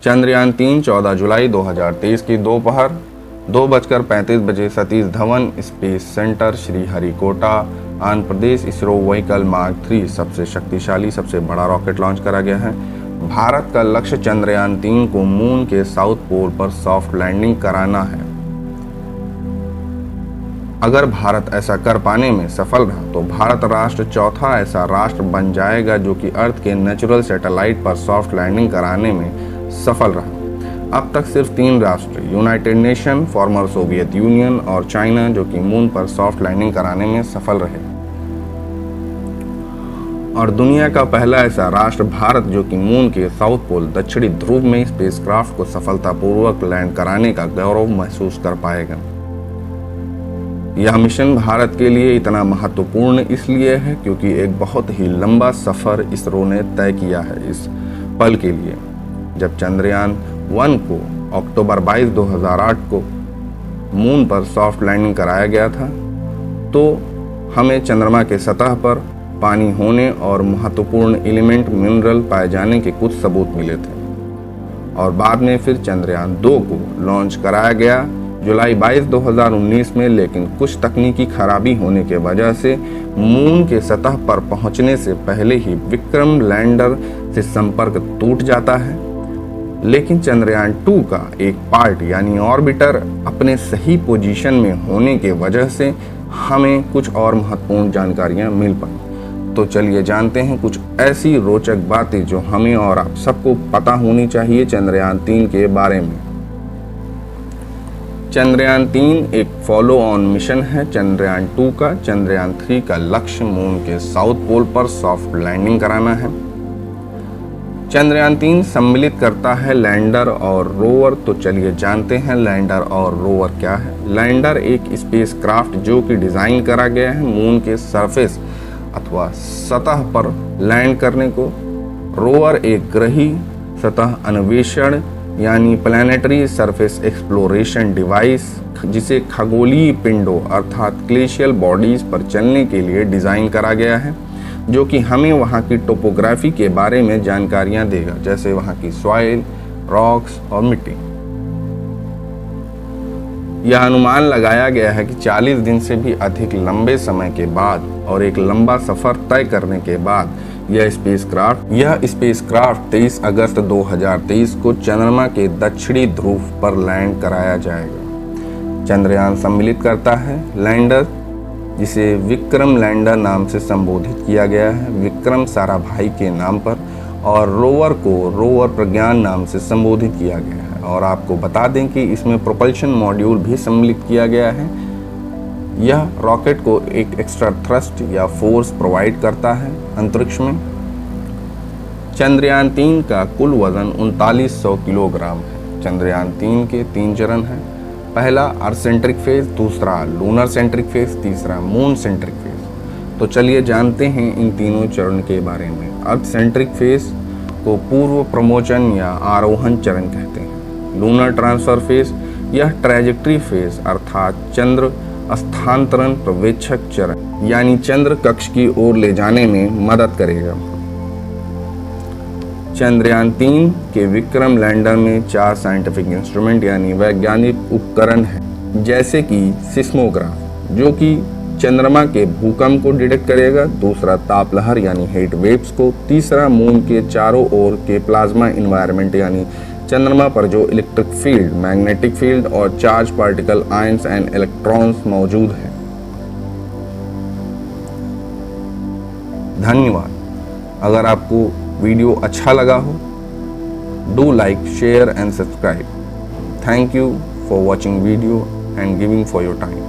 चंद्रयान-3 14 जुलाई 2023 की दोपहर 2:35 Satish Dhawan space centre Sriharikota Andhra Pradesh ISRO vehicle mark 3 सबसे शक्तिशाली सबसे बड़ा रॉकेट लॉन्च करा गया है। भारत का लक्ष्य चंद्रयान-3 को मून के साउथ पोल पर सॉफ्ट लैंडिंग कराना है। अगर भारत ऐसा कर पाने में सफल रहा तो भारत राष्ट्र चौथा ऐसा राष्ट्र बन जाएगा जो कि अर्थ के नेचुरल सैटेलाइट पर सॉफ्ट लैंडिंग कराने में सफल रहा। अब तक सिर्फ 3 राष्ट्र United nation, former Soviet union और चाइना जो कि मून पर सॉफ्ट लैंडिंग कराने में सफल रहे, और दुनिया का पहला ऐसा राष्ट्र भारत जो कि मून के साउथ पोल दक्षिणी ध्रुव में स्पेसक्राफ्ट को सफलतापूर्वक लैंड कराने का गौरव महसूस कर पाएगा। यह मिशन भारत के लिए इतना महत्वपूर्ण इसलिए है क्योंकि एक बहुत ही लंबा सफर इसरो ने तय किया है इस पल के लिए। जब चंद्रयान-1 को अक्टूबर 22, 2008 को मून पर सॉफ्ट लैंडिंग कराया गया था तो हमें चंद्रमा के सतह पर पानी होने और महत्वपूर्ण एलिमेंट मिनरल पाए जाने के कुछ सबूत मिले थे, और बाद में फिर चंद्रयान-2 को लॉन्च कराया गया जुलाई 22, 2019 में। लेकिन कुछ तकनीकी खराबी होने के वजह से मून के सतह पर पहुंचने से पहले ही विक्रम लैंडर से संपर्क टूट जाता है। लेकिन चंद्रयान-2 का एक पार्ट यानी ऑर्बिटर अपने सही पोजीशन में होने के वजह से हमें कुछ और महत्वपूर्ण जानकारियां मिल पाई। तो चलिए जानते हैं कुछ ऐसी रोचक बातें जो हमें और आप सबको पता होनी चाहिए चंद्रयान-3 के बारे में। चंद्रयान-3 एक फॉलो ऑन मिशन है चंद्रयान-2 का। चंद्रयान-3 का लक्ष्य मून के साउथ पोल पर सॉफ्ट लैंडिंग कराना है। चंद्रयान-3 सम्मिलित करता है लैंडर और रोवर। तो चलिए जानते हैं लैंडर और रोवर क्या है। लैंडर एक स्पेसक्राफ्ट जो कि डिजाइन करा गया है मून के सरफेस अथवा सतह पर लैंड करने को। रोवर एक ग्रही सतह अन्वेषण यानी प्लैनेटरी सरफेस एक्सप्लोरेशन डिवाइस जिसे खगोलीय पिंडों अर्थात ग्लेशियल बॉडीज पर चलने के लिए डिजाइन करा गया है, जो कि हमें वहाँ की टोपोग्राफी के बारे में जानकारियाँ देगा, जैसे वहाँ की सॉइल, रॉक्स और मिट्टी। यह अनुमान लगाया गया है कि 40 दिन से भी अधिक लंबे समय के बाद और एक लंबा सफर तय करने के बाद यह स्पेसक्राफ्ट 23 अगस्त 2023 को चंद्रमा के दक्षिणी ध्रुव पर लैंड कराया जाएगा। चंद्रयान सम्मिलित करता है लैंडर जिसे विक्रम लैंडर नाम से संबोधित किया गया है, विक्रम साराभाई के नाम पर, और रोवर को रोवर प्रज्ञान नाम से संबोधित किया गया है। और आपको बता दें कि इसमें प्रोपल्शन मॉड्यूल भी सम्मिलित किया गया है। यह रॉकेट को एक एक्स्ट्रा थ्रस्ट या फोर्स प्रोवाइड करता है अंतरिक्ष में। चंद्रयान-3 का कुल वजन 3900 किलोग्राम है। चंद्रयान-3 के 3 चरण हैं। पहला अर्थ सेंट्रिक फेज, दूसरा लूनर सेंट्रिक फेज, तीसरा मून सेंट्रिक फेज। तो चलिए जानते हैं इन तीनों चरण के बारे में। अर्थ सेंट्रिक फेज को पूर्व प्रमोचन या आरोहण चरण कहते हैं। लूनर ट्रांसफर फेज यह ट्रैजेक्टरी फेज अर्थात चंद्र स्थानांतरण पर्यवेक्षक चरण यानी चंद्र कक्ष की ओर ले जाने में मदद करेगा। चंद्रयान-3 के विक्रम लैंडर में 4 साइंटिफिक इंस्ट्रूमेंट यानी वैज्ञानिक उपकरण हैं, जैसे कि सिस्मोग्राफ जो कि चंद्रमा के भूकंप को डिटेक्ट करेगा, दूसरा तापलहर यानी हीट वेव्स को, तीसरा मून के चारों ओर के प्लाज्मा इन्वायरमेंट यानी चंद्रमा पर जो इलेक्ट्रिक फील्ड, मैग्नेटिक फील्ड और charge particle ions and electrons मौजूद है। धन्यवाद। अगर आपको वीडियो अच्छा लगा हो, do like, share and subscribe. Thank you for watching video and giving for your time.